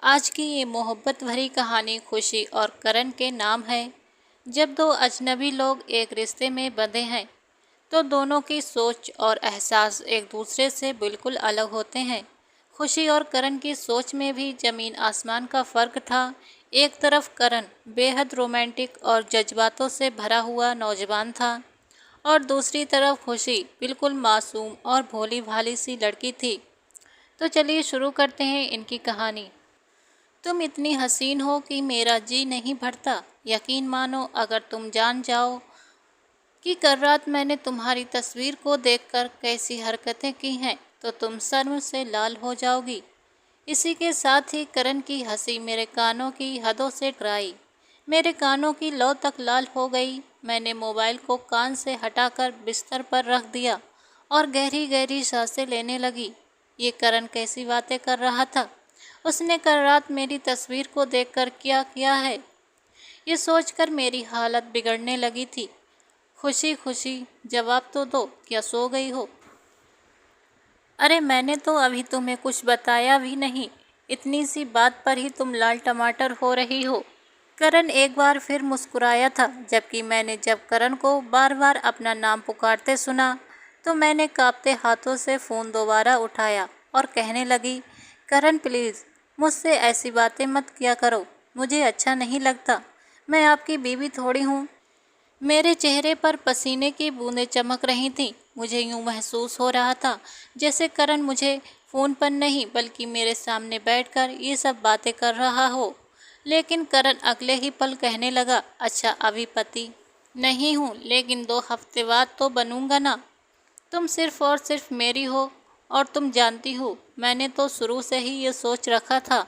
आज की ये मोहब्बत भरी कहानी खुशी और करण के नाम है। जब दो अजनबी लोग एक रिश्ते में बंधे हैं तो दोनों की सोच और एहसास एक दूसरे से बिल्कुल अलग होते हैं। खुशी और करण की सोच में भी ज़मीन आसमान का फ़र्क था। एक तरफ करण बेहद रोमांटिक और जज्बातों से भरा हुआ नौजवान था और दूसरी तरफ खुशी बिल्कुल मासूम और भोली भाली सी लड़की थी। तो चलिए शुरू करते हैं इनकी कहानी। तुम इतनी हसीन हो कि मेरा जी नहीं भरता। यकीन मानो अगर तुम जान जाओ कि कल रात मैंने तुम्हारी तस्वीर को देखकर कैसी हरकतें की हैं तो तुम शर्म से लाल हो जाओगी। इसी के साथ ही करण की हंसी मेरे कानों की हदों से टकराई। मेरे कानों की लौ तक लाल हो गई। मैंने मोबाइल को कान से हटाकर बिस्तर पर रख दिया और गहरी गहरी सांसें लेने लगी। ये करण कैसी बातें कर रहा था? उसने कल रात मेरी तस्वीर को देखकर क्या किया है, ये सोचकर मेरी हालत बिगड़ने लगी थी। खुशी खुशी जवाब तो दो, क्या सो गई हो? अरे मैंने तो अभी तुम्हें कुछ बताया भी नहीं। इतनी सी बात पर ही तुम लाल टमाटर हो रही हो। करण एक बार फिर मुस्कुराया था, जबकि मैंने जब करण को बार बार अपना नाम पुकारते सुना तो मैंने कांपते हाथों से फ़ोन दोबारा उठाया और कहने लगी, करण प्लीज़ मुझसे ऐसी बातें मत किया करो, मुझे अच्छा नहीं लगता। मैं आपकी बीवी थोड़ी हूँ। मेरे चेहरे पर पसीने की बूंदें चमक रही थीं। मुझे यूँ महसूस हो रहा था जैसे करण मुझे फ़ोन पर नहीं बल्कि मेरे सामने बैठकर ये सब बातें कर रहा हो। लेकिन करण अगले ही पल कहने लगा, अच्छा अभी पति नहीं हूँ लेकिन 2 हफ्ते बाद तो बनूंगा ना। तुम सिर्फ और सिर्फ मेरी हो और तुम जानती हो मैंने तो शुरू से ही ये सोच रखा था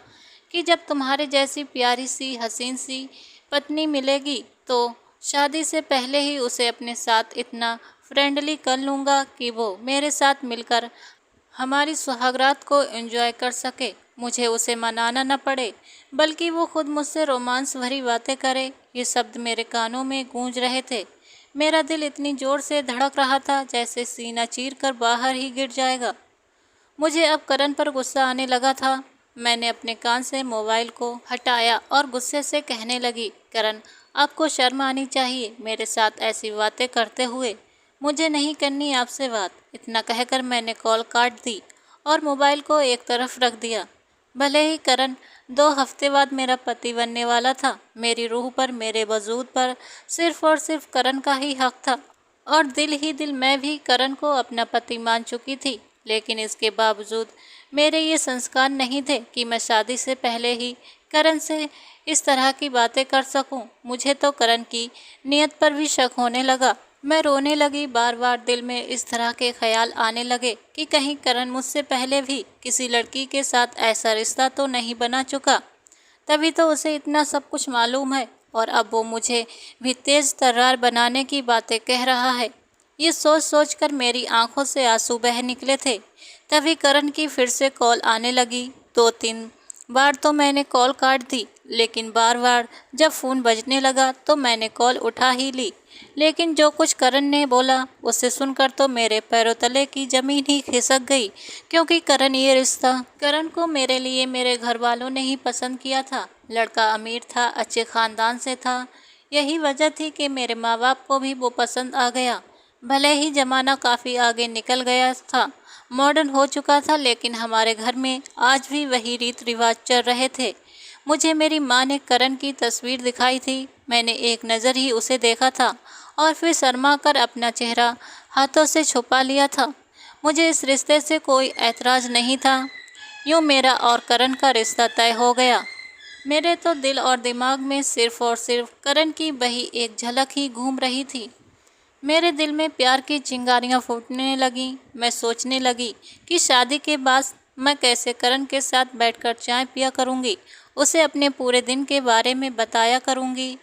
कि जब तुम्हारे जैसी प्यारी सी हसीन सी पत्नी मिलेगी तो शादी से पहले ही उसे अपने साथ इतना फ्रेंडली कर लूँगा कि वो मेरे साथ मिलकर हमारी सुहागरात को एंजॉय कर सके। मुझे उसे मनाना न पड़े बल्कि वो खुद मुझसे रोमांस भरी बातें करे। ये शब्द मेरे कानों में गूंज रहे थे। मेरा दिल इतनी जोर से धड़क रहा था जैसे सीना चीर कर बाहर ही गिर जाएगा। मुझे अब करण पर गुस्सा आने लगा था। मैंने अपने कान से मोबाइल को हटाया और गुस्से से कहने लगी, करण आपको शर्म आनी चाहिए मेरे साथ ऐसी बातें करते हुए। मुझे नहीं करनी आपसे बात। इतना कहकर मैंने कॉल काट दी और मोबाइल को एक तरफ रख दिया। भले ही करण 2 हफ्ते बाद मेरा पति बनने वाला था, मेरी रूह पर मेरे वजूद पर सिर्फ और सिर्फ करण का ही हक था और दिल ही दिल मैं भी करण को अपना पति मान चुकी थी। लेकिन इसके बावजूद मेरे ये संस्कार नहीं थे कि मैं शादी से पहले ही करण से इस तरह की बातें कर सकूं। मुझे तो करण की नीयत पर भी शक होने लगा। मैं रोने लगी। बार बार दिल में इस तरह के ख्याल आने लगे कि कहीं करण मुझसे पहले भी किसी लड़की के साथ ऐसा रिश्ता तो नहीं बना चुका, तभी तो उसे इतना सब कुछ मालूम है और अब वो मुझे भी तेज़ तर्रार बनाने की बातें कह रहा है। ये सोच सोच कर मेरी आंखों से आंसू बह निकले थे। तभी करण की फिर से कॉल आने लगी। 2-3 बार तो मैंने कॉल काट दी, लेकिन बार बार जब फ़ोन बजने लगा तो मैंने कॉल उठा ही ली। लेकिन जो कुछ करण ने बोला उसे सुनकर तो मेरे पैरों तले की ज़मीन ही खिसक गई, क्योंकि करण को मेरे लिए मेरे घर वालों ने ही पसंद किया था। लड़का अमीर था, अच्छे ख़ानदान से था। यही वजह थी कि मेरे माँ बाप को भी वो पसंद आ गया। भले ही ज़माना काफ़ी आगे निकल गया था, मॉडर्न हो चुका था, लेकिन हमारे घर में आज भी वही रीत रिवाज चल रहे थे। मुझे मेरी माँ ने करण की तस्वीर दिखाई थी। मैंने एक नज़र ही उसे देखा था और फिर शर्मा कर अपना चेहरा हाथों से छुपा लिया था। मुझे इस रिश्ते से कोई ऐतराज़ नहीं था। यूँ मेरा और करण का रिश्ता तय हो गया। मेरे तो दिल और दिमाग में सिर्फ और सिर्फ करण की वही एक झलक ही घूम रही थी। मेरे दिल में प्यार की चिंगारियां फूटने लगीं। मैं सोचने लगी कि शादी के बाद मैं कैसे करण के साथ बैठकर चाय पिया करूंगी, उसे अपने पूरे दिन के बारे में बताया करूंगी,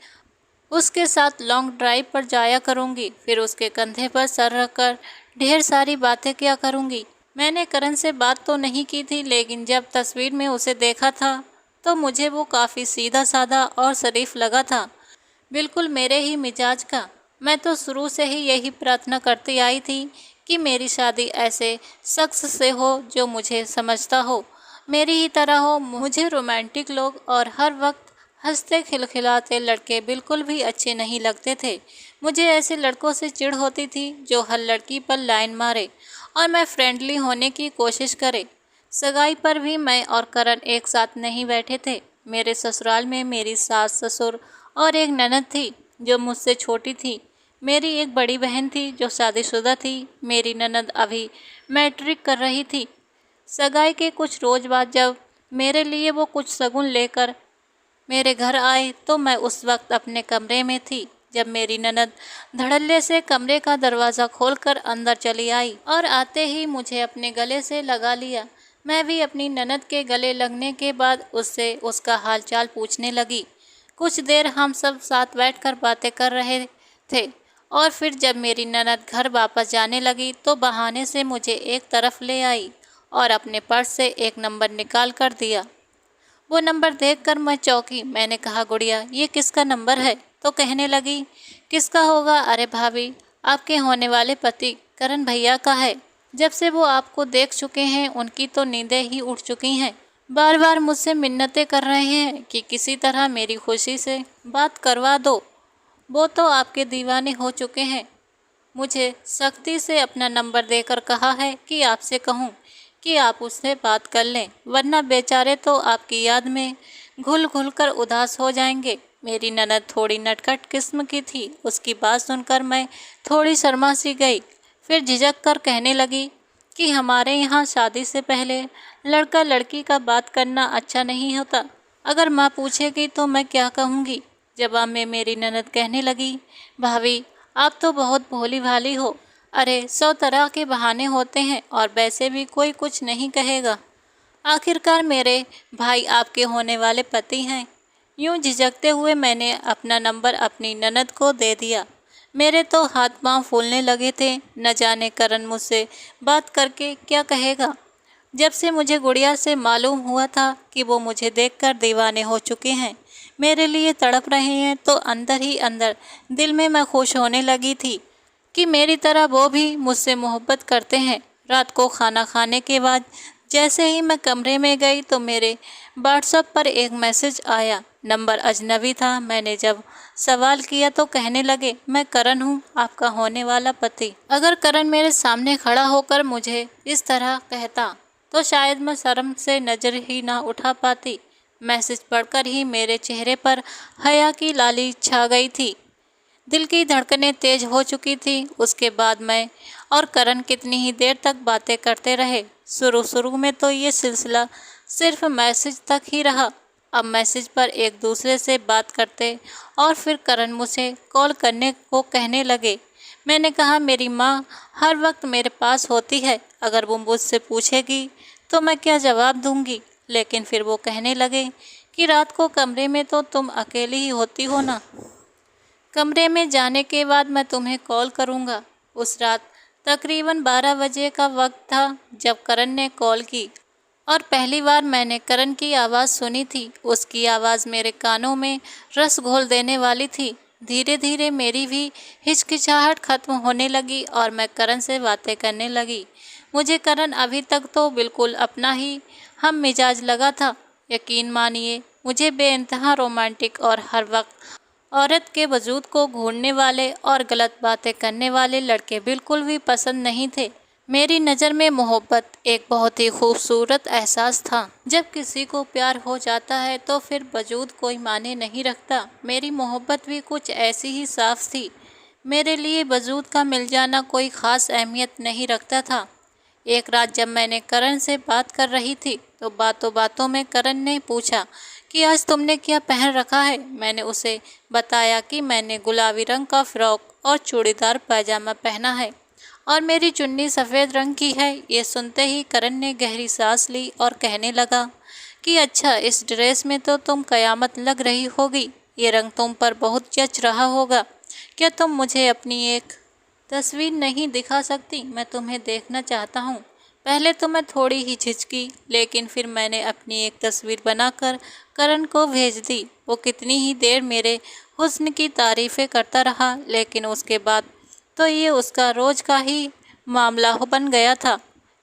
उसके साथ लॉन्ग ड्राइव पर जाया करूंगी, फिर उसके कंधे पर सर रखकर ढेर सारी बातें किया करूंगी। मैंने करण से बात तो नहीं की थी, लेकिन जब तस्वीर में उसे देखा था तो मुझे वो काफ़ी सीधा साधा और शरीफ लगा था, बिल्कुल मेरे ही मिजाज का। मैं तो शुरू से ही यही प्रार्थना करती आई थी कि मेरी शादी ऐसे शख्स से हो जो मुझे समझता हो, मेरी ही तरह हो। मुझे रोमांटिक लोग और हर वक्त हंसते खिलखिलाते लड़के बिल्कुल भी अच्छे नहीं लगते थे। मुझे ऐसे लड़कों से चिढ़ होती थी जो हर लड़की पर लाइन मारे और मैं फ्रेंडली होने की कोशिश करे। सगाई पर भी मैं और करण एक साथ नहीं बैठे थे। मेरे ससुराल में मेरी सास ससुर और एक ननद थी जो मुझसे छोटी थी। मेरी एक बड़ी बहन थी जो शादीशुदा थी। मेरी ननद अभी मैट्रिक कर रही थी। सगाई के कुछ रोज बाद जब मेरे लिए वो कुछ शगुन लेकर मेरे घर आए तो मैं उस वक्त अपने कमरे में थी जब मेरी ननद धड़ल्ले से कमरे का दरवाज़ा खोलकर अंदर चली आई और आते ही मुझे अपने गले से लगा लिया। मैं भी अपनी ननद के गले लगने के बाद उससे उसका हालचाल पूछने लगी। कुछ देर हम सब साथ बैठकर बातें कर रहे थे और फिर जब मेरी ननद घर वापस जाने लगी तो बहाने से मुझे एक तरफ ले आई और अपने पर्स से एक नंबर निकाल कर दिया। वो नंबर देखकर मैं चौंकी। मैंने कहा, गुड़िया ये किसका नंबर है? तो कहने लगी, किसका होगा? अरे भाभी, आपके होने वाले पति करण भैया का है। जब से वो आपको देख चुके हैं उनकी तो नींदें ही उठ चुकी हैं। बार बार मुझसे मिन्नतें कर रहे हैं कि किसी तरह मेरी खुशी से बात करवा दो। वो तो आपके दीवाने हो चुके हैं। मुझे सख्ती से अपना नंबर देकर कहा है कि आपसे कहूँ कि आप उससे बात कर लें, वरना बेचारे तो आपकी याद में घुल घुल कर उदास हो जाएंगे। मेरी ननद थोड़ी नटखट किस्म की थी। उसकी बात सुनकर मैं थोड़ी शर्मा सी गई। फिर झिझक कर कहने लगी कि हमारे यहाँ शादी से पहले लड़का लड़की का बात करना अच्छा नहीं होता। अगर माँ पूछेगी तो मैं क्या कहूँगी? जवाब में मेरी ननद कहने लगी, भाभी आप तो बहुत भोली भाली हो। अरे 100 तरह के बहाने होते हैं और वैसे भी कोई कुछ नहीं कहेगा। आखिरकार मेरे भाई आपके होने वाले पति हैं। यूं झिझकते हुए मैंने अपना नंबर अपनी ननद को दे दिया। मेरे तो हाथ पांव फूलने लगे थे। न जाने करण मुझसे बात करके क्या कहेगा। जब से मुझे गुड़िया से मालूम हुआ था कि वो मुझे देखकर दीवाने हो चुके हैं, मेरे लिए तड़प रहे हैं, तो अंदर ही अंदर दिल में मैं खुश होने लगी थी कि मेरी तरह वो भी मुझसे मोहब्बत करते हैं। रात को खाना खाने के बाद जैसे ही मैं कमरे में गई तो मेरे व्हाट्सएप पर एक मैसेज आया। नंबर अजनबी था। मैंने जब सवाल किया तो कहने लगे, मैं करण हूँ, आपका होने वाला पति। अगर करण मेरे सामने खड़ा होकर मुझे इस तरह कहता तो शायद मैं शर्म से नज़र ही ना उठा पाती। मैसेज पढ़कर ही मेरे चेहरे पर हया की लाली छा गई थी। दिल की धड़कनें तेज हो चुकी थी। उसके बाद मैं और करण कितनी ही देर तक बातें करते रहे। शुरू में तो ये सिलसिला सिर्फ मैसेज तक ही रहा। अब मैसेज पर एक दूसरे से बात करते और फिर करण मुझे कॉल करने को कहने लगे। मैंने कहा, मेरी माँ हर वक्त मेरे पास होती है, अगर वो मुझसे पूछेगी तो मैं क्या जवाब दूंगी। लेकिन फिर वो कहने लगे कि रात को कमरे में तो तुम अकेली ही होती हो ना, कमरे में जाने के बाद मैं तुम्हें कॉल करूँगा। उस रात तकरीबन 12 बजे का वक्त था जब करण ने कॉल की और पहली बार मैंने करण की आवाज़ सुनी थी। उसकी आवाज़ मेरे कानों में रस घोल देने वाली थी। धीरे धीरे मेरी भी हिचकिचाहट खत्म होने लगी और मैं करण से बातें करने लगी। मुझे करण अभी तक तो बिल्कुल अपना ही हम मिजाज लगा था। यकीन मानिए, मुझे बेइंतहा रोमांटिक और हर वक्त औरत के वजूद को घूरने वाले और गलत बातें करने वाले लड़के बिल्कुल भी पसंद नहीं थे। मेरी नज़र में मोहब्बत एक बहुत ही खूबसूरत एहसास था। जब किसी को प्यार हो जाता है तो फिर वजूद कोई माने नहीं रखता। मेरी मोहब्बत भी कुछ ऐसी ही साफ थी। मेरे लिए वजूद का मिल जाना कोई ख़ास अहमियत नहीं रखता था। एक रात जब मैंने करण से बात कर रही थी तो बातों बातों में करण ने पूछा कि आज तुमने क्या पहन रखा है। मैंने उसे बताया कि मैंने गुलाबी रंग का फ्रॉक और चूड़ीदार पैजामा पहना है और मेरी चुन्नी सफ़ेद रंग की है। ये सुनते ही करण ने गहरी सांस ली और कहने लगा कि अच्छा, इस ड्रेस में तो तुम कयामत लग रही होगी। ये रंग तुम पर बहुत जच रहा होगा। क्या तुम मुझे अपनी एक तस्वीर नहीं दिखा सकती? मैं तुम्हें देखना चाहता हूँ। पहले तो मैं थोड़ी ही झिझकी, लेकिन फिर मैंने अपनी एक तस्वीर बनाकर करण को भेज दी। वो कितनी ही देर मेरे हुस्न की तारीफ़ें करता रहा, लेकिन उसके बाद तो ये उसका रोज़ का ही मामला बन गया था।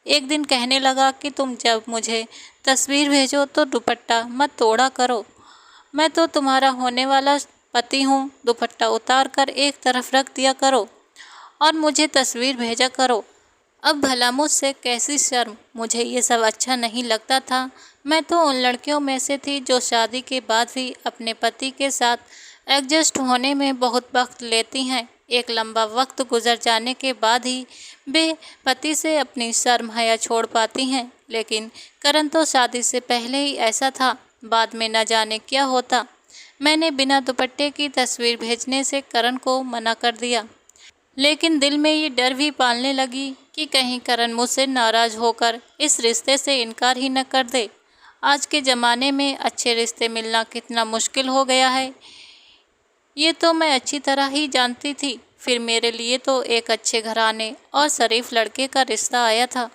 एक दिन कहने लगा कि तुम जब मुझे तस्वीर भेजो तो दुपट्टा मत तोड़ा करो। मैं तो तुम्हारा होने वाला पति हूँ। दुपट्टा उतार कर एक तरफ रख दिया करो और मुझे तस्वीर भेजा करो। अब भला मुझसे कैसी शर्म, मुझे ये सब अच्छा नहीं लगता था। मैं तो उन लड़कियों में से थी जो शादी के बाद भी अपने पति के साथ एडजस्ट होने में बहुत वक्त लेती हैं। एक लंबा वक्त गुजर जाने के बाद ही वे पति से अपनी शर्म हया छोड़ पाती हैं। लेकिन करण तो शादी से पहले ही ऐसा था, बाद में न जाने क्या होता। मैंने बिना दुपट्टे की तस्वीर भेजने से करण को मना कर दिया, लेकिन दिल में ये डर भी पालने लगी कि कहीं करण मुझसे नाराज़ होकर इस रिश्ते से इनकार ही न कर दे। आज के ज़माने में अच्छे रिश्ते मिलना कितना मुश्किल हो गया है, ये तो मैं अच्छी तरह ही जानती थी। फिर मेरे लिए तो एक अच्छे घराने और शरीफ लड़के का रिश्ता आया था,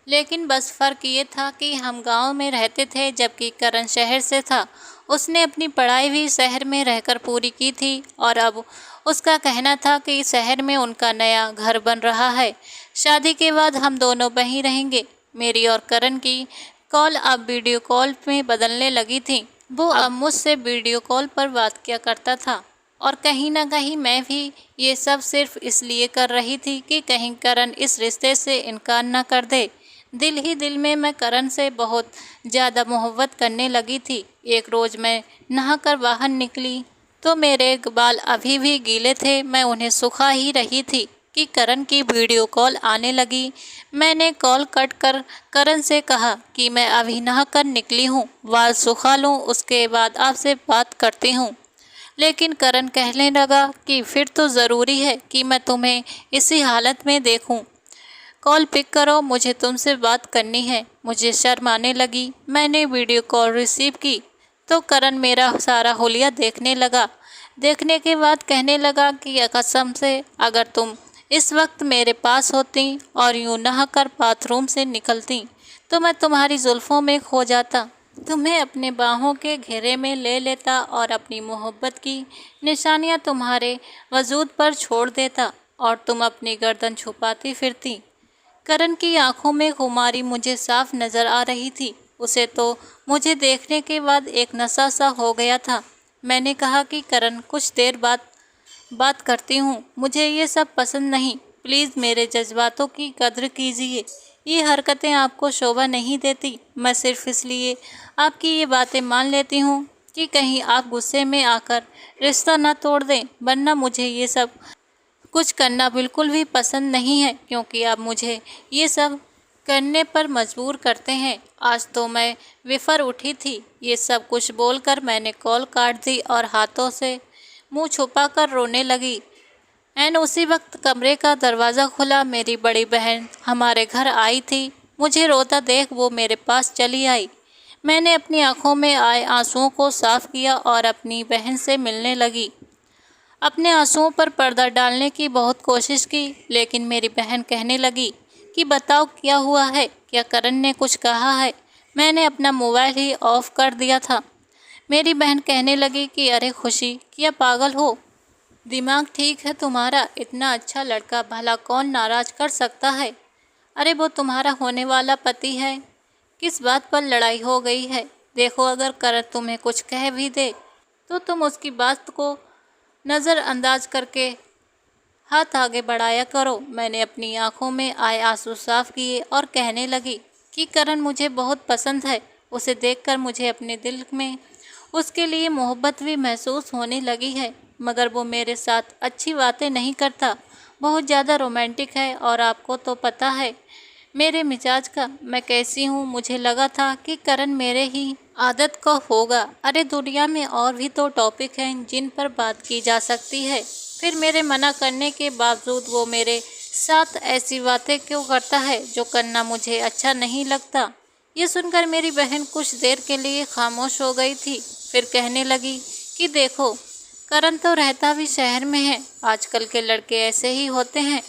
लेकिन बस फ़र्क ये था कि हम गांव में रहते थे जबकि करण शहर से था। उसने अपनी पढ़ाई भी शहर में रहकर पूरी की थी और अब उसका कहना था कि शहर में उनका नया घर बन रहा है। शादी के बाद हम दोनों वहीं रहेंगे। मेरी और करण की कॉल अब वीडियो कॉल में बदलने लगी थी। वो अब मुझसे वीडियो कॉल पर बात किया करता था और कहीं ना कहीं मैं भी ये सब सिर्फ इसलिए कर रही थी कि कहीं करण इस रिश्ते से इनकार न कर दे। दिल ही दिल में मैं करण से बहुत ज़्यादा मोहब्बत करने लगी थी। एक रोज़ मैं नहाकर बाहर निकली तो मेरे बाल अभी भी गीले थे। मैं उन्हें सुखा ही रही थी कि करण की वीडियो कॉल आने लगी। मैंने कॉल कट कर करण से कहा कि मैं अभी नहाकर निकली हूँ, बाल सुखा लूँ, उसके बाद आपसे बात करती हूँ। लेकिन करण कहने लगा कि फिर तो ज़रूरी है कि मैं तुम्हें इसी हालत में देखूं। कॉल पिक करो, मुझे तुमसे बात करनी है। मुझे शर्म आने लगी। मैंने वीडियो कॉल रिसीव की तो करण मेरा सारा हुलिया देखने लगा। देखने के बाद कहने लगा कि कसम से अगर तुम इस वक्त मेरे पास होती और यूँ नहाकर बाथरूम से निकलती तो मैं तुम्हारी जुल्फ़ों में खो जाता, तुम्हें अपने बाहों के घेरे में ले लेता और अपनी मोहब्बत की निशानियां तुम्हारे वजूद पर छोड़ देता और तुम अपनी गर्दन छुपाती फिरती। करण की आंखों में खुमारी मुझे साफ नज़र आ रही थी। उसे तो मुझे देखने के बाद एक नशा सा हो गया था। मैंने कहा कि करण कुछ देर बाद बात करती हूँ, मुझे ये सब पसंद नहीं। प्लीज़ मेरे जज्बातों की कद्र कीजिए। ये हरकतें आपको शोभा नहीं देती। मैं सिर्फ इसलिए आपकी ये बातें मान लेती हूँ कि कहीं आप गुस्से में आकर रिश्ता ना तोड़ दें, वरना मुझे ये सब कुछ करना बिल्कुल भी पसंद नहीं है, क्योंकि आप मुझे ये सब करने पर मजबूर करते हैं। आज तो मैं विफर उठी थी। ये सब कुछ बोलकर मैंने कॉल काट दी और हाथों से मुंह छुपाकर रोने लगी। एन उसी वक्त कमरे का दरवाज़ा खुला। मेरी बड़ी बहन हमारे घर आई थी। मुझे रोता देख वो मेरे पास चली आई। मैंने अपनी आंखों में आए आंसुओं को साफ किया और अपनी बहन से मिलने लगी। अपने आंसुओं पर पर्दा डालने की बहुत कोशिश की, लेकिन मेरी बहन कहने लगी कि बताओ क्या हुआ है, क्या करण ने कुछ कहा है। मैंने अपना मोबाइल ही ऑफ कर दिया था। मेरी बहन कहने लगी कि अरे खुशी, क्या पागल हो, दिमाग ठीक है तुम्हारा? इतना अच्छा लड़का भला कौन नाराज़ कर सकता है? अरे वो तुम्हारा होने वाला पति है। किस बात पर लड़ाई हो गई है? देखो अगर करण तुम्हें कुछ कह भी दे तो तुम उसकी बात को नज़रअंदाज करके हाथ आगे बढ़ाया करो। मैंने अपनी आंखों में आए आंसू साफ किए और कहने लगी कि करण मुझे बहुत पसंद है। उसे देखकर मुझे अपने दिल में उसके लिए मोहब्बत भी महसूस होने लगी है, मगर वो मेरे साथ अच्छी बातें नहीं करता, बहुत ज़्यादा रोमांटिक है और आपको तो पता है मेरे मिजाज का, मैं कैसी हूँ। मुझे लगा था कि करण मेरे ही आदत का होगा। अरे दुनिया में और भी तो टॉपिक हैं जिन पर बात की जा सकती है। फिर मेरे मना करने के बावजूद वो मेरे साथ ऐसी बातें क्यों करता है जो करना मुझे अच्छा नहीं लगता। ये सुनकर मेरी बहन कुछ देर के लिए खामोश हो गई थी। फिर कहने लगी कि देखो करण तो रहता भी शहर में है। आजकल के लड़के ऐसे ही होते हैं।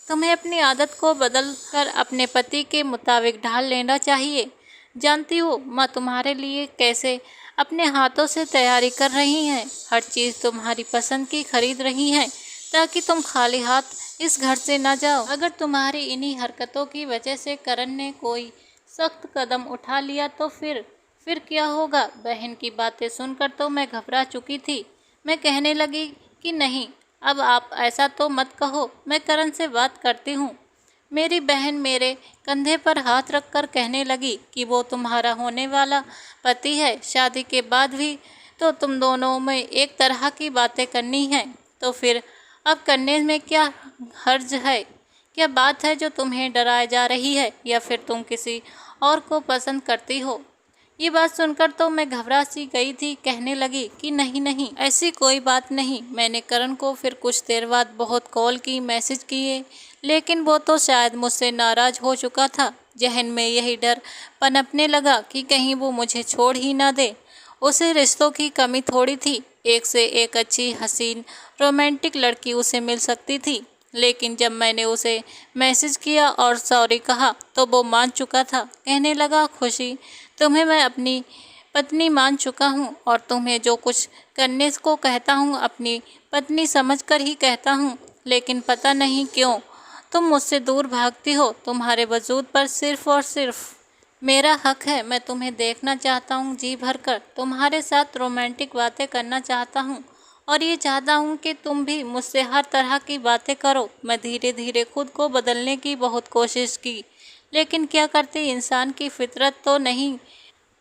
तुम्हें अपनी आदत को बदल कर अपने पति के मुताबिक ढाल लेना चाहिए। जानती हो माँ तुम्हारे लिए कैसे अपने हाथों से तैयारी कर रही हैं। हर चीज़ तुम्हारी पसंद की खरीद रही हैं ताकि तुम खाली हाथ इस घर से ना जाओ। अगर तुम्हारी इन्हीं हरकतों की वजह से करण ने कोई सख्त कदम उठा लिया तो फिर क्या होगा। बहन की बातें सुनकर तो मैं घबरा चुकी थी। मैं कहने लगी कि नहीं, अब आप ऐसा तो मत कहो, मैं करण से बात करती हूँ। मेरी बहन मेरे कंधे पर हाथ रखकर कहने लगी कि वो तुम्हारा होने वाला पति है, शादी के बाद भी तो तुम दोनों में एक तरह की बातें करनी है, तो फिर अब करने में क्या हर्ज है। क्या बात है जो तुम्हें डराया जा रही है, या फिर तुम किसी और को पसंद करती हो। ये बात सुनकर तो मैं घबरा सी गई थी। कहने लगी कि नहीं नहीं, ऐसी कोई बात नहीं। मैंने करण को फिर कुछ देर बाद बहुत कॉल की, मैसेज किए, लेकिन वो तो शायद मुझसे नाराज़ हो चुका था। जहन में यही डर पनपने लगा कि कहीं वो मुझे छोड़ ही ना दे। उसे रिश्तों की कमी थोड़ी थी, एक से एक अच्छी हसीन रोमांटिक लड़की उसे मिल सकती थी। लेकिन जब मैंने उसे मैसेज किया और सॉरी कहा तो वो मान चुका था। कहने लगा, खुशी, तुम्हें मैं अपनी पत्नी मान चुका हूँ और तुम्हें जो कुछ करने को कहता हूँ अपनी पत्नी समझकर ही कहता हूँ, लेकिन पता नहीं क्यों तुम मुझसे दूर भागती हो। तुम्हारे वजूद पर सिर्फ और सिर्फ मेरा हक है। मैं तुम्हें देखना चाहता हूँ जी भरकर, तुम्हारे साथ रोमांटिक बातें करना चाहता हूँ और ये चाहता हूँ कि तुम भी मुझसे हर तरह की बातें करो। मैं धीरे धीरे खुद को बदलने की बहुत कोशिश की, लेकिन क्या करती, इंसान की फितरत तो नहीं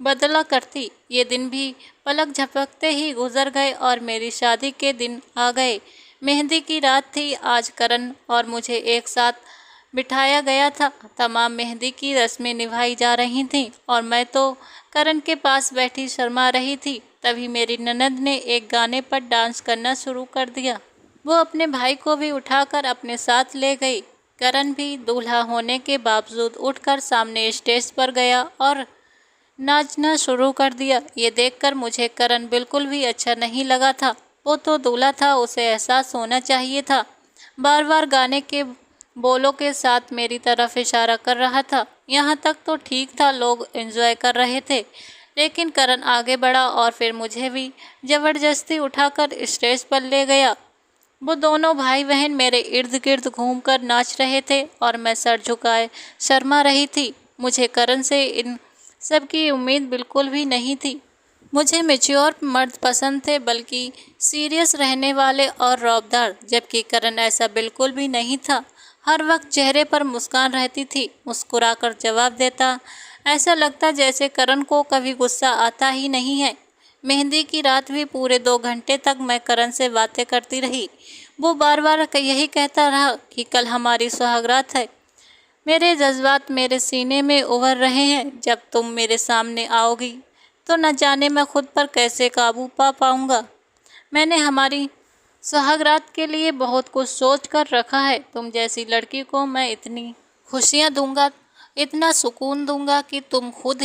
बदला करती। ये दिन भी पलक झपकते ही गुजर गए और मेरी शादी के दिन आ गए। मेहंदी की रात थी आज। करण और मुझे एक साथ बिठाया गया था। तमाम मेहंदी की रस्में निभाई जा रही थीं और मैं तो करण के पास बैठी शर्मा रही थी। तभी मेरी ननद ने एक गाने पर डांस करना शुरू कर दिया। वो अपने भाई को भी उठाकर अपने साथ ले गई। करण भी दूल्हा होने के बावजूद उठकर सामने स्टेज पर गया और नाचना शुरू कर दिया। ये देखकर मुझे करण बिल्कुल भी अच्छा नहीं लगा था। वो तो दूल्हा था, उसे एहसास होना चाहिए था। बार बार गाने के बोलों के साथ मेरी तरफ इशारा कर रहा था। यहाँ तक तो ठीक था, लोग एंजॉय कर रहे थे, लेकिन करण आगे बढ़ा और फिर मुझे भी ज़बरदस्ती उठाकर स्टेज पर ले गया। वो दोनों भाई बहन मेरे इर्द गिर्द घूमकर नाच रहे थे और मैं सर झुकाए शर्मा रही थी। मुझे करण से इन सब की उम्मीद बिल्कुल भी नहीं थी। मुझे मैच्योर मर्द पसंद थे, बल्कि सीरियस रहने वाले और रौबदार, जबकि करण ऐसा बिल्कुल भी नहीं था। हर वक्त चेहरे पर मुस्कान रहती थी, मुस्कुराकर जवाब देता। ऐसा लगता जैसे करण को कभी गुस्सा आता ही नहीं है। मेहंदी की रात भी पूरे 2 घंटे तक मैं करण से बातें करती रही। वो बार बार यही कहता रहा कि कल हमारी सुहागरात है। मेरे जज्बात मेरे सीने में उभर रहे हैं। जब तुम मेरे सामने आओगी तो न जाने मैं खुद पर कैसे काबू पा पाऊंगा। मैंने हमारी सुहागरात के लिए बहुत कुछ सोच कर रखा है। तुम जैसी लड़की को मैं इतनी खुशियाँ दूंगा, इतना सुकून दूंगा कि तुम खुद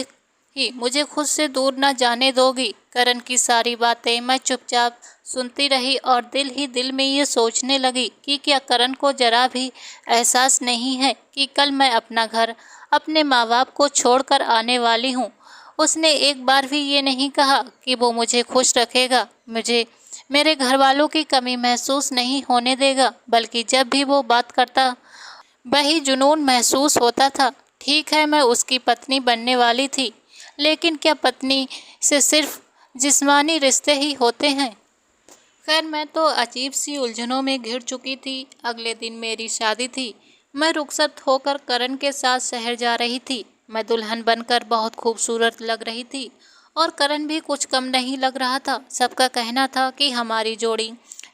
ही मुझे खुद से दूर न जाने दोगी। करण की सारी बातें मैं चुपचाप सुनती रही और दिल ही दिल में ये सोचने लगी कि क्या करण को जरा भी एहसास नहीं है कि कल मैं अपना घर, अपने माँ बाप को छोड़कर आने वाली हूँ। उसने एक बार भी ये नहीं कहा कि वो मुझे खुश रखेगा, मुझे मेरे घर वालों की कमी महसूस नहीं होने देगा, बल्कि जब भी वो बात करता वही जुनून महसूस होता था। ठीक है, मैं उसकी पत्नी बनने वाली थी, लेकिन क्या पत्नी से सिर्फ जिस्मानी रिश्ते ही होते हैं। खैर, मैं तो अजीब सी उलझनों में घिर चुकी थी। अगले दिन मेरी शादी थी। मैं रुखसत होकर करण के साथ शहर जा रही थी। मैं दुल्हन बनकर बहुत खूबसूरत लग रही थी और करण भी कुछ कम नहीं लग रहा था। सबका कहना था कि हमारी जोड़ी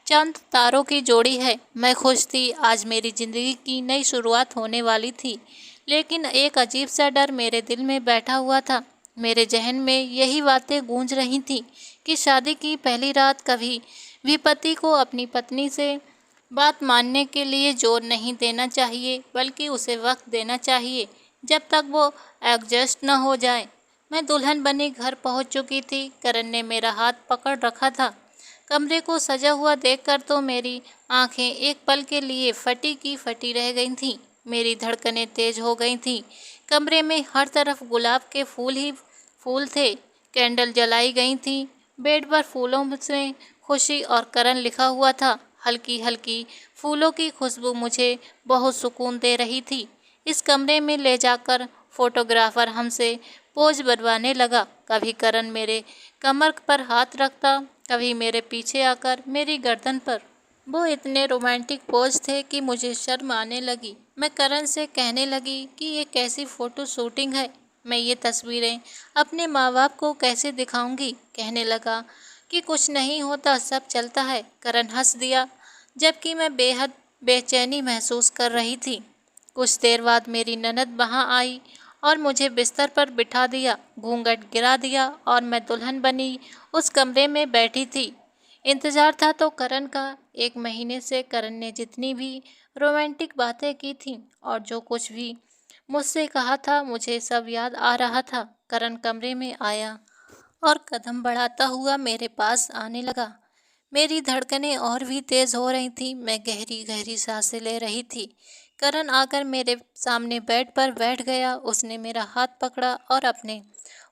चांद तारों की जोड़ी है। मैं खुश थी, आज मेरी ज़िंदगी की नई शुरुआत होने वाली थी। लेकिन एक अजीब सा डर मेरे दिल में बैठा हुआ था। मेरे जहन में यही बातें गूंज रही थीं कि शादी की पहली रात कभी भी पति को अपनी पत्नी से बात मानने के लिए जोर नहीं देना चाहिए, बल्कि उसे वक्त देना चाहिए जब तक वो एडजस्ट न हो जाए। मैं दुल्हन बनी घर पहुंच चुकी थी। करण ने मेरा हाथ पकड़ रखा था। कमरे को सजा हुआ देखकर तो मेरी आंखें एक पल के लिए फटी की फटी रह गई थीं। मेरी धड़कनें तेज हो गई थीं। कमरे में हर तरफ गुलाब के फूल ही फूल थे। कैंडल जलाई गई थीं। बेड पर फूलों से खुशी और करण लिखा हुआ था। हल्की हल्की फूलों की खुशबू मुझे बहुत सुकून दे रही थी। इस कमरे में ले जाकर फोटोग्राफर हमसे पोज बनवाने लगा। कभी करण मेरे कमर पर हाथ रखता, कभी मेरे पीछे आकर मेरी गर्दन पर। वो इतने रोमांटिक पोज थे कि मुझे शर्म आने लगी। मैं करण से कहने लगी कि ये कैसी फ़ोटो शूटिंग है, मैं ये तस्वीरें अपने माँ बाप को कैसे दिखाऊंगी। कहने लगा कि कुछ नहीं होता, सब चलता है। करण हंस दिया, जबकि मैं बेहद बेचैनी महसूस कर रही थी। कुछ देर बाद मेरी ननद वहाँ आई और मुझे बिस्तर पर बिठा दिया, घूंघट गिरा दिया और मैं दुल्हन बनी उस कमरे में बैठी थी। इंतज़ार था तो करण का। 1 महीने से करण ने जितनी भी रोमांटिक बातें की थीं और जो कुछ भी मुझसे कहा था, मुझे सब याद आ रहा था। करण कमरे में आया और कदम बढ़ाता हुआ मेरे पास आने लगा। मेरी धड़कनें और भी तेज हो रही थीं। मैं गहरी गहरी सांसें ले रही थी। करण आकर मेरे सामने बेड पर बैठ गया। उसने मेरा हाथ पकड़ा और अपने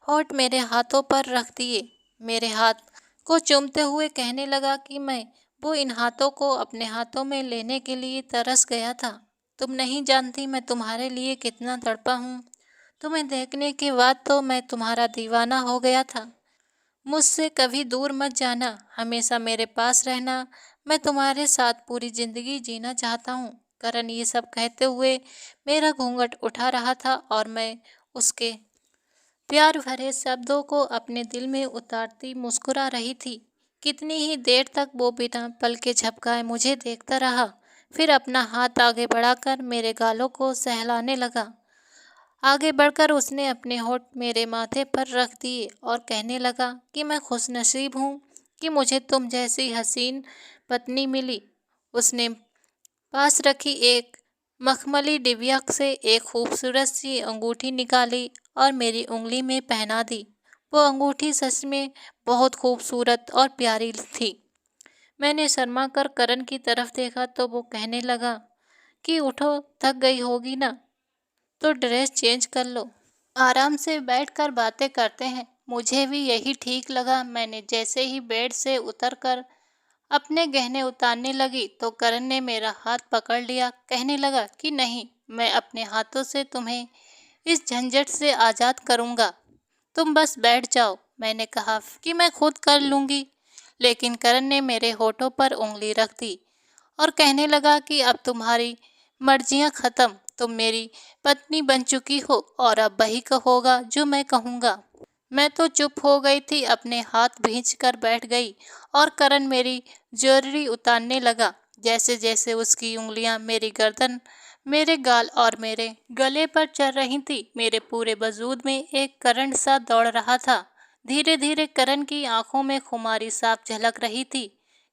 होंठ मेरे हाथों पर रख दिए। मेरे हाथ को चूमते हुए कहने लगा कि मैं वो इन हाथों को अपने हाथों में लेने के लिए तरस गया था। तुम नहीं जानती मैं तुम्हारे लिए कितना तड़पा हूँ। तुम्हें देखने के बाद तो मैं तुम्हारा दीवाना हो गया था। मुझसे कभी दूर मत जाना, हमेशा मेरे पास रहना। मैं तुम्हारे साथ पूरी जिंदगी जीना चाहता हूँ। करण ये सब कहते हुए मेरा घूंघट उठा रहा था और मैं उसके प्यार भरे शब्दों को अपने दिल में उतारती मुस्कुरा रही थी। कितनी ही देर तक वो बिना पलके झपकाए मुझे देखता रहा, फिर अपना हाथ आगे बढ़ाकर मेरे गालों को सहलाने लगा। आगे बढ़कर उसने अपने होंठ मेरे माथे पर रख दिए और कहने लगा कि मैं खुशनसीब हूँ कि मुझे तुम जैसी हसीन पत्नी मिली। उसने पास रखी एक मखमली डिबिया से एक खूबसूरत सी अंगूठी निकाली और मेरी उंगली में पहना दी। वो अंगूठी सच में बहुत खूबसूरत और प्यारी थी। मैंने शर्मा कर करण की तरफ देखा तो वो कहने लगा कि उठो, थक गई होगी ना, तो ड्रेस चेंज कर लो, आराम से बैठकर बातें करते हैं। मुझे भी यही ठीक लगा। मैंने जैसे ही बेड से उतरकर अपने गहने उतारने लगी तो करण ने मेरा हाथ पकड़ लिया। कहने लगा कि नहीं, मैं अपने हाथों से तुम्हें इस झंझट से आज़ाद करूँगा, तुम बस बैठ जाओ। मैंने कहा कि मैं खुद कर लूँगी, लेकिन करण ने मेरे होठों पर उंगली रख दी और कहने लगा कि अब तुम्हारी मर्जियाँ ख़त्म, तुम मेरी पत्नी बन चुकी हो और अब वही होगा जो मैं कहूँगा। मैं तो चुप हो गई थी, अपने हाथ भींच कर बैठ गई और करण मेरी ज्वेलरी उतारने लगा। जैसे जैसे उसकी उंगलियां मेरी गर्दन, मेरे गाल और मेरे गले पर चढ़ रही थी, मेरे पूरे वजूद में एक करंट सा दौड़ रहा था। धीरे धीरे करण की आंखों में खुमारी साफ झलक रही थी।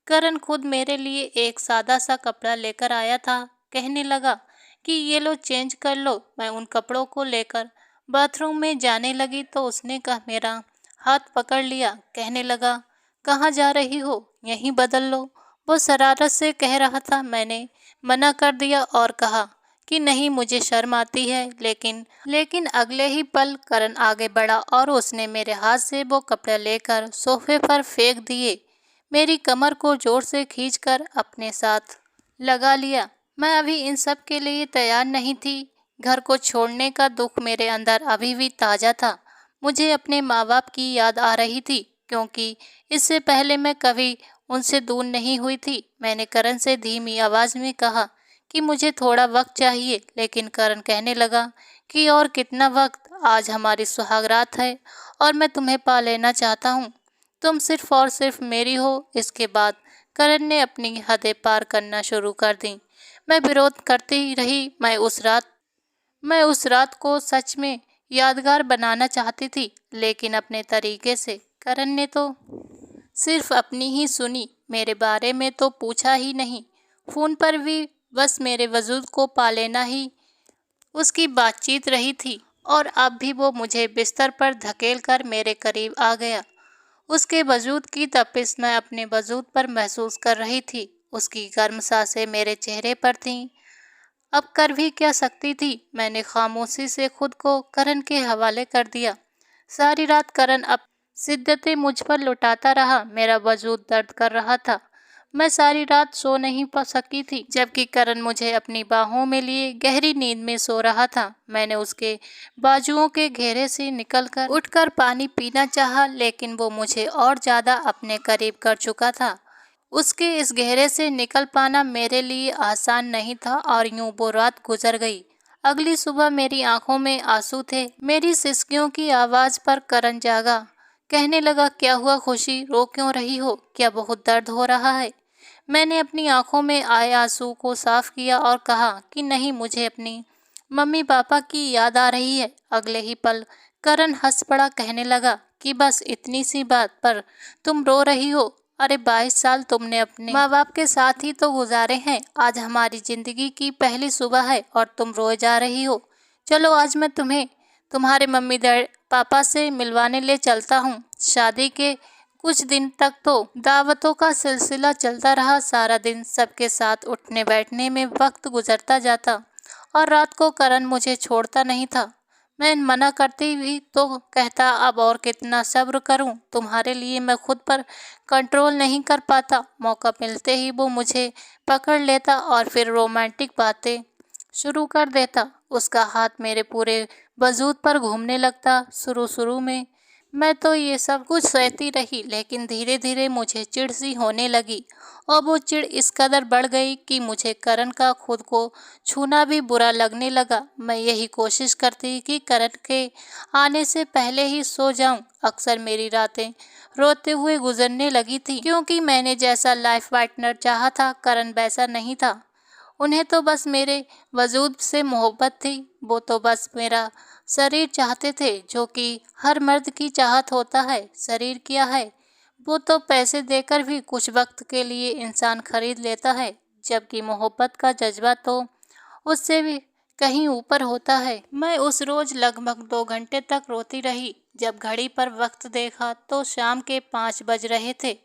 करण खुद मेरे लिए एक सादा सा कपड़ा लेकर आया था। कहने लगा कि ये लो, चेंज कर लो। मैं उन कपड़ों को लेकर बाथरूम में जाने लगी तो उसने मेरा हाथ पकड़ लिया। कहने लगा, कहाँ जा रही हो, यहीं बदल लो। वो शरारत से कह रहा था। मैंने मना कर दिया और कहा कि नहीं, मुझे शर्म आती है। लेकिन अगले ही पल करण आगे बढ़ा और उसने मेरे हाथ से वो कपड़े लेकर सोफे पर फेंक दिए। मेरी कमर को जोर से खींचकर अपने साथ लगा लिया। मैं अभी इन सब के लिए तैयार नहीं थी। घर को छोड़ने का दुख मेरे अंदर अभी भी ताज़ा था। मुझे अपने माँ बाप की याद आ रही थी, क्योंकि इससे पहले मैं कभी उनसे दूर नहीं हुई थी। मैंने करण से धीमी आवाज़ में कहा कि मुझे थोड़ा वक्त चाहिए, लेकिन करण कहने लगा कि और कितना वक्त, आज हमारी सुहागरात है और मैं तुम्हें पा लेना चाहता हूँ। तुम सिर्फ और सिर्फ मेरी हो। इसके बाद करण ने अपनी हदें पार करना शुरू कर दी। मैं विरोध करती ही रही। मैं उस रात को सच में यादगार बनाना चाहती थी, लेकिन अपने तरीके से। करण ने तो सिर्फ अपनी ही सुनी, मेरे बारे में तो पूछा ही नहीं। फ़ोन पर भी बस मेरे वजूद को पा लेना ही उसकी बातचीत रही थी, और अब भी वो मुझे बिस्तर पर धकेल कर मेरे करीब आ गया। उसके वजूद की तपिश मैं अपने वजूद पर महसूस कर रही थी। उसकी गर्म सांसें मेरे चेहरे पर थीं। अब कर भी क्या सकती थी। मैंने खामोशी से खुद को करण के हवाले कर दिया। सारी रात करण अब शिद्दतें मुझ पर लुटाता रहा। मेरा वजूद दर्द कर रहा था। मैं सारी रात सो नहीं पा सकी थी, जबकि करण मुझे अपनी बाहों में लिए गहरी नींद में सो रहा था। मैंने उसके बाजुओं के घेरे से निकलकर उठकर पानी पीना चाहा, लेकिन वो मुझे और ज्यादा अपने करीब कर चुका था। उसके इस घेरे से निकल पाना मेरे लिए आसान नहीं था और यूं वो रात गुजर गई। अगली सुबह मेरी आंखों में आंसू थे। मेरी सिसकियों की आवाज पर करण जागा। कहने लगा, क्या हुआ खुशी, रो क्यों रही हो? क्या बहुत दर्द हो रहा है? मैंने अपनी आंखों में आए आंसू को साफ किया और कहा कि नहीं, मुझे अपनी मम्मी पापा की याद आ रही है। अगले ही पल करण हंस पड़ा, कहने लगा कि बस इतनी सी बात पर तुम रो रही हो? अरे 22 साल तुमने अपने माँ बाप के साथ ही तो गुजारे हैं। आज हमारी जिंदगी की पहली सुबह है और तुम रोए जा रही हो। चलो आज मैं तुम्हें तुम्हारे मम्मी डैडी पापा से मिलवाने ले चलता हूँ। शादी के कुछ दिन तक तो दावतों का सिलसिला चलता रहा। सारा दिन सबके साथ उठने बैठने में वक्त गुजरता जाता और रात को करण मुझे छोड़ता नहीं था। मैं मना करती भी तो कहता, अब और कितना सब्र करूं, तुम्हारे लिए मैं खुद पर कंट्रोल नहीं कर पाता। मौका मिलते ही वो मुझे पकड़ लेता और फिर रोमांटिक बातें शुरू कर देता। उसका हाथ मेरे पूरे वजूद पर घूमने लगता। शुरू शुरू में मैं तो ये सब कुछ सहती रही, लेकिन धीरे धीरे मुझे चिढ़ सी होने लगी और वो चिढ़ इस कदर बढ़ गई कि मुझे करण का खुद को छूना भी बुरा लगने लगा। मैं यही कोशिश करती कि करण के आने से पहले ही सो जाऊं। अक्सर मेरी रातें रोते हुए गुजरने लगी थी, क्योंकि मैंने जैसा लाइफ पार्टनर चाहा था, करण वैसा नहीं था। उन्हें तो बस मेरे वजूद से मोहब्बत थी। वो तो बस मेरा शरीर चाहते थे, जो कि हर मर्द की चाहत होता है। शरीर क्या है, वो तो पैसे देकर भी कुछ वक्त के लिए इंसान खरीद लेता है, जबकि मोहब्बत का जज्बा तो उससे भी कहीं ऊपर होता है। मैं उस रोज लगभग 2 घंटे तक रोती रही। जब घड़ी पर वक्त देखा तो शाम के 5 बज रहे थे।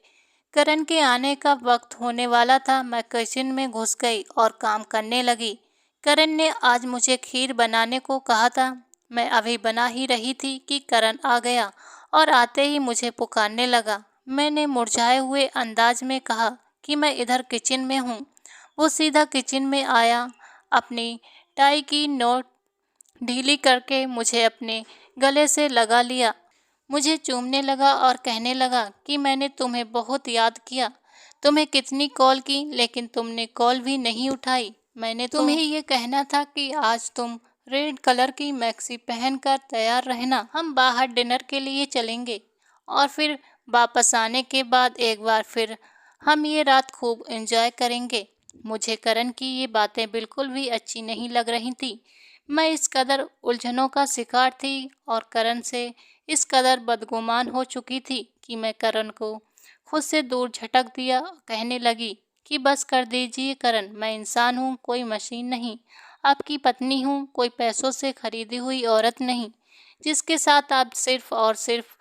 करण के आने का वक्त होने वाला था। मैं किचन में घुस गई और काम करने लगी। करण ने आज मुझे खीर बनाने को कहा था। मैं अभी बना ही रही थी कि करण आ गया और आते ही मुझे पुकारने लगा। मैंने मुरझाए हुए अंदाज में कहा कि मैं इधर किचन में हूँ। वो सीधा किचन में आया, अपनी टाई की नोट ढीली करके मुझे अपने गले से लगा लिया, मुझे चूमने लगा और कहने लगा कि मैंने तुम्हें बहुत याद किया। तुम्हें कितनी कॉल की, लेकिन तुमने कॉल भी नहीं उठाई। मैंने तुम्हें ये कहना था कि आज तुम रेड कलर की मैक्सी पहनकर तैयार रहना। हम बाहर डिनर के लिए चलेंगे और फिर वापस आने के बाद एक बार फिर हम ये रात खूब एंजॉय करेंगे। मुझे करण की ये बातें बिल्कुल भी अच्छी नहीं लग रही थी। मैं इस कदर उलझनों का शिकार थी और करण से इस कदर बदगुमान हो चुकी थी कि मैं करण को खुद से दूर झटक दिया। कहने लगी कि बस कर दीजिए करण, मैं इंसान हूँ, कोई मशीन नहीं। आपकी पत्नी हूँ, कोई पैसों से खरीदी हुई औरत नहीं, जिसके साथ आप सिर्फ और सिर्फ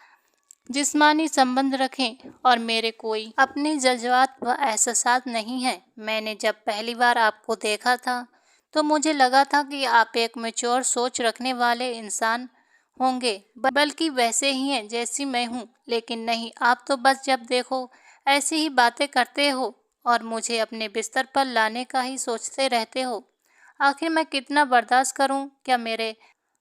जिस्मानी संबंध रखें और मेरे कोई अपने जज्बात व एहसासात नहीं है। मैंने जब पहली बार आपको देखा था तो मुझे लगा था कि आप एक मैच्योर सोच रखने वाले इंसान होंगे, बल्कि वैसे ही हैं जैसी मैं हूँ। लेकिन नहीं, आप तो बस जब देखो ऐसी ही बातें करते हो और मुझे अपने बिस्तर पर लाने का ही सोचते रहते हो। आखिर मैं कितना बर्दाश्त करूँ? क्या मेरे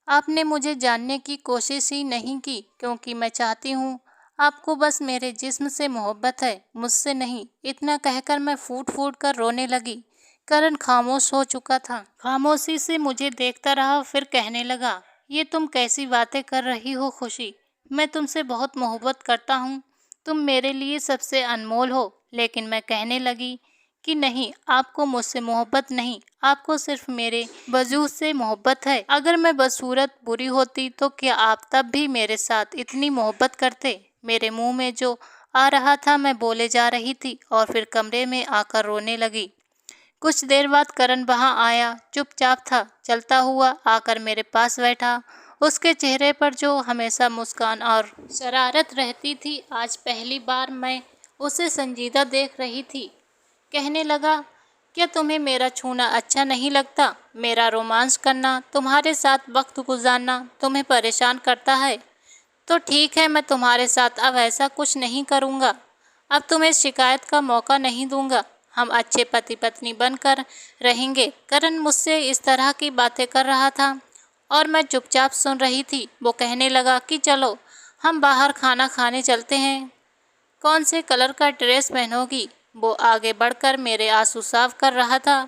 आपने मुझे जानने की कोशिश ही नहीं की? क्योंकि मैं चाहती हूँ, आपको बस मेरे जिस्म से मोहब्बत है, मुझसे नहीं। इतना कहकर मैं फूट फूट कर रोने लगी। करण खामोश हो चुका था। खामोशी से मुझे देखता रहा, फिर कहने लगा, ये तुम कैसी बातें कर रही हो खुशी? मैं तुमसे बहुत मोहब्बत करता हूँ, तुम मेरे लिए सबसे अनमोल हो। लेकिन मैं कहने लगी कि नहीं, आपको मुझसे मोहब्बत नहीं, आपको सिर्फ मेरे वजूद से मोहब्बत है। अगर मैं बदसूरत बुरी होती तो क्या आप तब भी मेरे साथ इतनी मोहब्बत करते? मेरे मुंह में जो आ रहा था मैं बोले जा रही थी और फिर कमरे में आकर रोने लगी। कुछ देर बाद करण वहां आया, चुपचाप था। चलता हुआ आकर मेरे पास बैठा। उसके चेहरे पर जो हमेशा मुस्कान और शरारत रहती थी, आज पहली बार मैं उसे संजीदा देख रही थी। कहने लगा, क्या तुम्हें मेरा छूना अच्छा नहीं लगता? मेरा रोमांस करना, तुम्हारे साथ वक्त गुजारना तुम्हें परेशान करता है? तो ठीक है, मैं तुम्हारे साथ अब ऐसा कुछ नहीं करूँगा। अब तुम्हें शिकायत का मौका नहीं दूंगा। हम अच्छे पति पत्नी बनकर रहेंगे। करण मुझसे इस तरह की बातें कर रहा था और मैं चुपचाप सुन रही थी। वो कहने लगा कि चलो हम बाहर खाना खाने चलते हैं। कौन से कलर का ड्रेस पहनोगी? वो आगे बढ़कर मेरे आंसू साफ कर रहा था।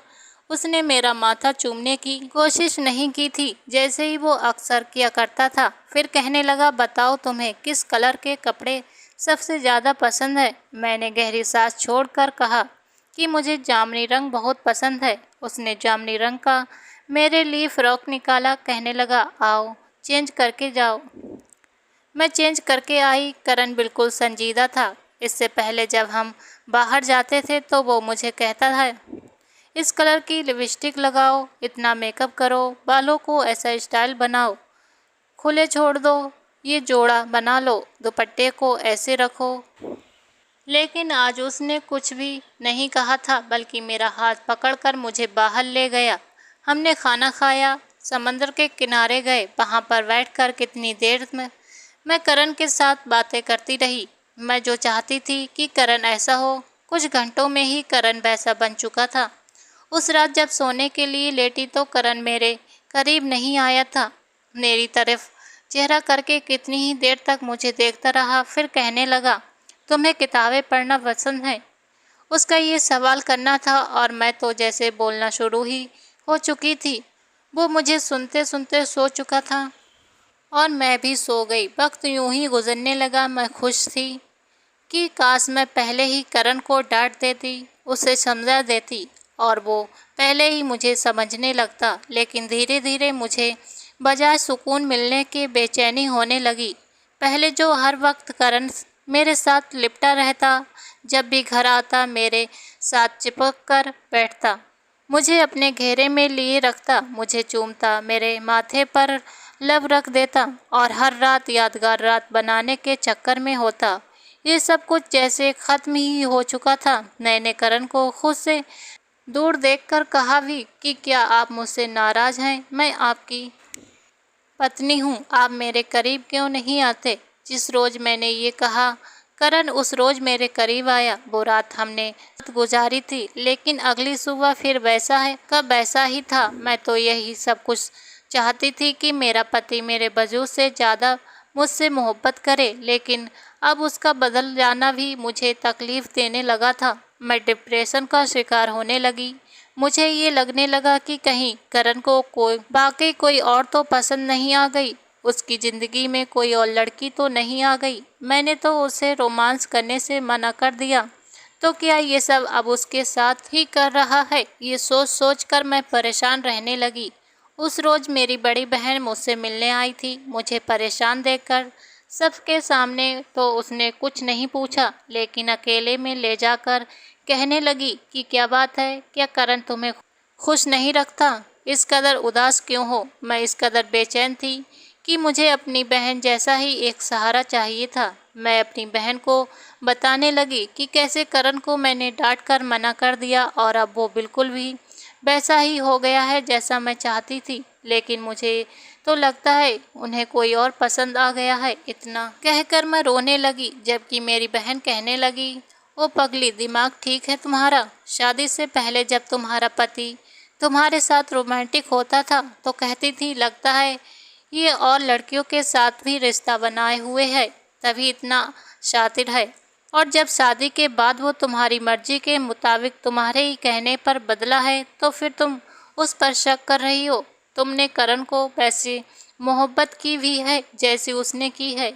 उसने मेरा माथा चूमने की कोशिश नहीं की थी, जैसे ही वो अक्सर किया करता था। फिर कहने लगा, बताओ तुम्हें किस कलर के कपड़े सबसे ज़्यादा पसंद है? मैंने गहरी सांस छोड़कर कहा कि मुझे जामुनी रंग बहुत पसंद है। उसने जामुनी रंग का मेरे लिए फ़्रॉक निकाला। कहने लगा, आओ चेंज करके जाओ। मैं चेंज करके आई। करण बिल्कुल संजीदा था। इससे पहले जब हम बाहर जाते थे तो वो मुझे कहता था, इस कलर की लिपस्टिक लगाओ, इतना मेकअप करो, बालों को ऐसा स्टाइल बनाओ, खुले छोड़ दो, ये जोड़ा बना लो, दुपट्टे को ऐसे रखो। लेकिन आज उसने कुछ भी नहीं कहा था, बल्कि मेरा हाथ पकड़कर मुझे बाहर ले गया। हमने खाना खाया, समंदर के किनारे गए। वहाँ पर बैठकर कितनी देर में मैं करण के साथ बातें करती रही। मैं जो चाहती थी कि करण ऐसा हो, कुछ घंटों में ही करण वैसा बन चुका था। उस रात जब सोने के लिए लेटी तो करण मेरे करीब नहीं आया था। मेरी तरफ चेहरा करके कितनी ही देर तक मुझे देखता रहा। फिर कहने लगा, तुम्हें किताबें पढ़ना पसंद है? उसका ये सवाल करना था और मैं तो जैसे बोलना शुरू ही हो चुकी थी। वो मुझे सुनते सुनते सो चुका था और मैं भी सो गई। वक्त यूं ही गुजरने लगा। मैं खुश थी कि काश मैं पहले ही करण को डांट देती, उसे समझा देती और वो पहले ही मुझे समझने लगता। लेकिन धीरे धीरे मुझे बजाय सुकून मिलने के बेचैनी होने लगी। पहले जो हर वक्त करण मेरे साथ लिपटा रहता, जब भी घर आता मेरे साथ चिपक कर बैठता, मुझे अपने घेरे में लिए रखता, मुझे चूमता, मेरे माथे पर लब रख देता और हर रात यादगार रात बनाने के चक्कर में होता। ये सब कुछ जैसे ख़त्म ही हो चुका था। मैंने करण को खुद से दूर देखकर कहा भी कि क्या आप मुझसे नाराज़ हैं? मैं आपकी पत्नी हूँ, आप मेरे करीब क्यों नहीं आते? जिस रोज़ मैंने ये कहा, करण उस रोज़ मेरे करीब आया। वो रात हमने गुजारी थी, लेकिन अगली सुबह फिर वैसा है कब वैसा ही था। मैं तो यही सब कुछ चाहती थी कि मेरा पति मेरे वजूद से ज़्यादा मुझसे मोहब्बत करे, लेकिन अब उसका बदल जाना भी मुझे तकलीफ़ देने लगा था। मैं डिप्रेशन का शिकार होने लगी। मुझे ये लगने लगा कि कहीं करण को वाकई कोई और तो पसंद नहीं आ गई, उसकी ज़िंदगी में कोई और लड़की तो नहीं आ गई। मैंने तो उसे रोमांस करने से मना कर दिया, तो क्या ये सब अब उसके साथ ही कर रहा है? ये सोच सोच कर मैं परेशान रहने लगी। उस रोज़ मेरी बड़ी बहन मुझसे मिलने आई थी। मुझे परेशान देखकर सबके सामने तो उसने कुछ नहीं पूछा, लेकिन अकेले में ले जाकर कहने लगी कि क्या बात है, क्या करण तुम्हें खुश नहीं रखता? इस कदर उदास क्यों हो? मैं इस कदर बेचैन थी कि मुझे अपनी बहन जैसा ही एक सहारा चाहिए था। मैं अपनी बहन को बताने लगी कि कैसे करण को मैंने डांट कर मना कर दिया और अब वो बिल्कुल भी वैसा ही हो गया है जैसा मैं चाहती थी। लेकिन मुझे तो लगता है उन्हें कोई और पसंद आ गया है। इतना कहकर मैं रोने लगी, जबकि मेरी बहन कहने लगी, ओ पगली, दिमाग ठीक है तुम्हारा? शादी से पहले जब तुम्हारा पति तुम्हारे साथ रोमांटिक होता था तो कहती थी लगता है ये और लड़कियों के साथ भी रिश्ता बनाए हुए है, तभी इतना शातिर है। और जब शादी के बाद वो तुम्हारी मर्जी के मुताबिक तुम्हारे ही कहने पर बदला है तो फिर तुम उस पर शक कर रही हो। तुमने करण को वैसी मोहब्बत की भी है जैसी उसने की है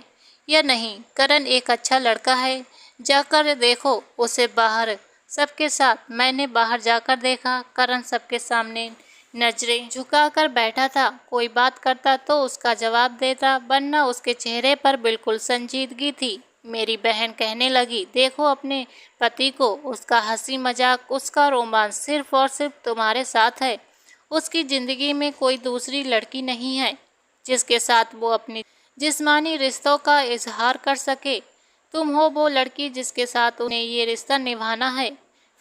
या नहीं? करण एक अच्छा लड़का है, जाकर देखो उसे बाहर सबके साथ। मैंने बाहर जाकर देखा, करण सबके सामने नजरें झुकाकर बैठा था। कोई बात करता तो उसका जवाब देता, वरना उसके चेहरे पर बिल्कुल संजीदगी थी। मेरी बहन कहने लगी, देखो अपने पति को, उसका हंसी मजाक, उसका रोमांस सिर्फ और सिर्फ तुम्हारे साथ है। उसकी ज़िंदगी में कोई दूसरी लड़की नहीं है जिसके साथ वो अपनी जिस्मानी रिश्तों का इजहार कर सके। तुम हो वो लड़की जिसके साथ उन्हें ये रिश्ता निभाना है।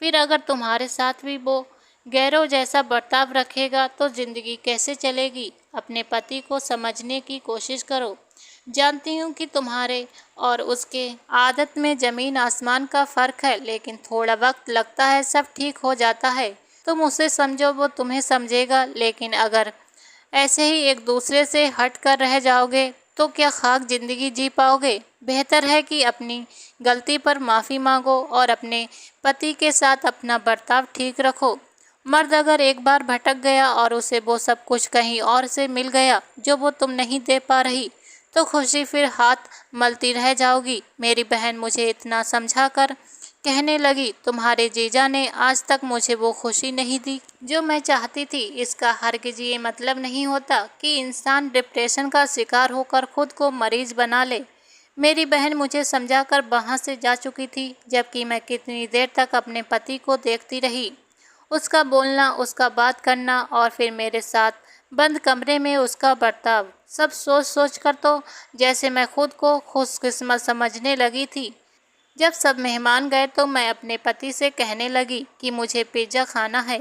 फिर अगर तुम्हारे साथ भी वो गैरों जैसा बर्ताव रखेगा तो ज़िंदगी कैसे चलेगी? अपने पति को समझने की कोशिश करो। जानती हूँ कि तुम्हारे और उसके आदत में ज़मीन आसमान का फ़र्क है, लेकिन थोड़ा वक्त लगता है, सब ठीक हो जाता है। तुम उसे समझो, वो तुम्हें समझेगा। लेकिन अगर ऐसे ही एक दूसरे से हट कर रह जाओगे तो क्या खाक ज़िंदगी जी पाओगे? बेहतर है कि अपनी गलती पर माफ़ी मांगो और अपने पति के साथ अपना बर्ताव ठीक रखो। मर्द अगर एक बार भटक गया और उसे वो सब कुछ कहीं और से मिल गया जो वो तुम नहीं दे पा रही, तो खुशी फिर हाथ मलती रह जाओगी। मेरी बहन मुझे इतना समझा कर कहने लगी, तुम्हारे जीजा ने आज तक मुझे वो खुशी नहीं दी जो मैं चाहती थी। इसका हरगिज़ ये मतलब नहीं होता कि इंसान डिप्रेशन का शिकार होकर खुद को मरीज बना ले। मेरी बहन मुझे समझाकर वहाँ से जा चुकी थी, जबकि मैं कितनी देर तक अपने पति को देखती रही। उसका बोलना, उसका बात करना और फिर मेरे साथ बंद कमरे में उसका बर्ताव, सब सोच सोच कर तो जैसे मैं खुद को खुशकिस्मत समझने लगी थी। जब सब मेहमान गए तो मैं अपने पति से कहने लगी कि मुझे पिज़्ज़ा खाना है।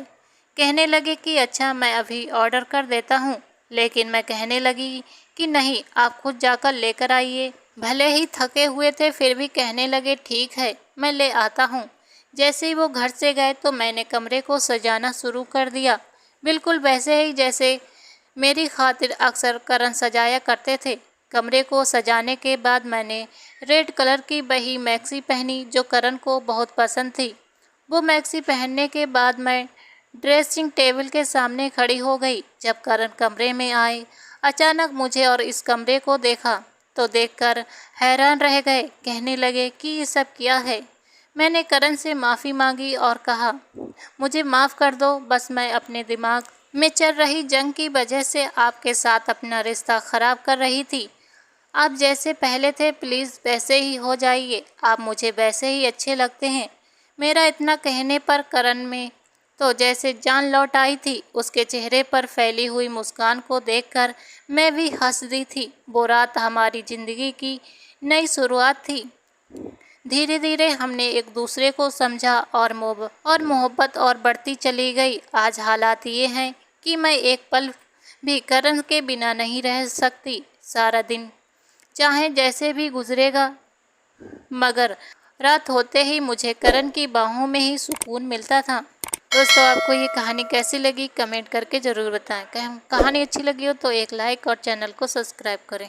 कहने लगे कि अच्छा, मैं अभी ऑर्डर कर देता हूँ। लेकिन मैं कहने लगी कि नहीं, आप खुद जाकर लेकर आइए। भले ही थके हुए थे, फिर भी कहने लगे ठीक है, मैं ले आता हूँ। जैसे ही वो घर से गए तो मैंने कमरे को सजाना शुरू कर दिया, बिल्कुल वैसे ही जैसे मेरी खातिर अक्सर करण सजाया करते थे। कमरे को सजाने के बाद मैंने रेड कलर की वही मैक्सी पहनी जो करण को बहुत पसंद थी। वो मैक्सी पहनने के बाद मैं ड्रेसिंग टेबल के सामने खड़ी हो गई। जब करण कमरे में आए, अचानक मुझे और इस कमरे को देखा तो देखकर हैरान रह गए। कहने लगे कि ये सब क्या है? मैंने करण से माफ़ी मांगी और कहा, मुझे माफ़ कर दो, बस मैं अपने दिमाग में चल रही जंग की वजह से आपके साथ अपना रिश्ता ख़राब कर रही थी। आप जैसे पहले थे प्लीज़ वैसे ही हो जाइए, आप मुझे वैसे ही अच्छे लगते हैं। मेरा इतना कहने पर करण में तो जैसे जान लौट आई थी। उसके चेहरे पर फैली हुई मुस्कान को देखकर मैं भी हंस दी थी। वो रात हमारी ज़िंदगी की नई शुरुआत थी। धीरे धीरे हमने एक दूसरे को समझा और मोहब्बत और बढ़ती चली गई। आज हालात ये हैं कि मैं एक पल भी करण के बिना नहीं रह सकती। सारा दिन चाहे जैसे भी गुजरेगा, मगर रात होते ही मुझे करण की बाहों में ही सुकून मिलता था। दोस्तों, आपको ये कहानी कैसी लगी कमेंट करके ज़रूर बताएं। कहानी अच्छी लगी हो तो एक लाइक और चैनल को सब्सक्राइब करें।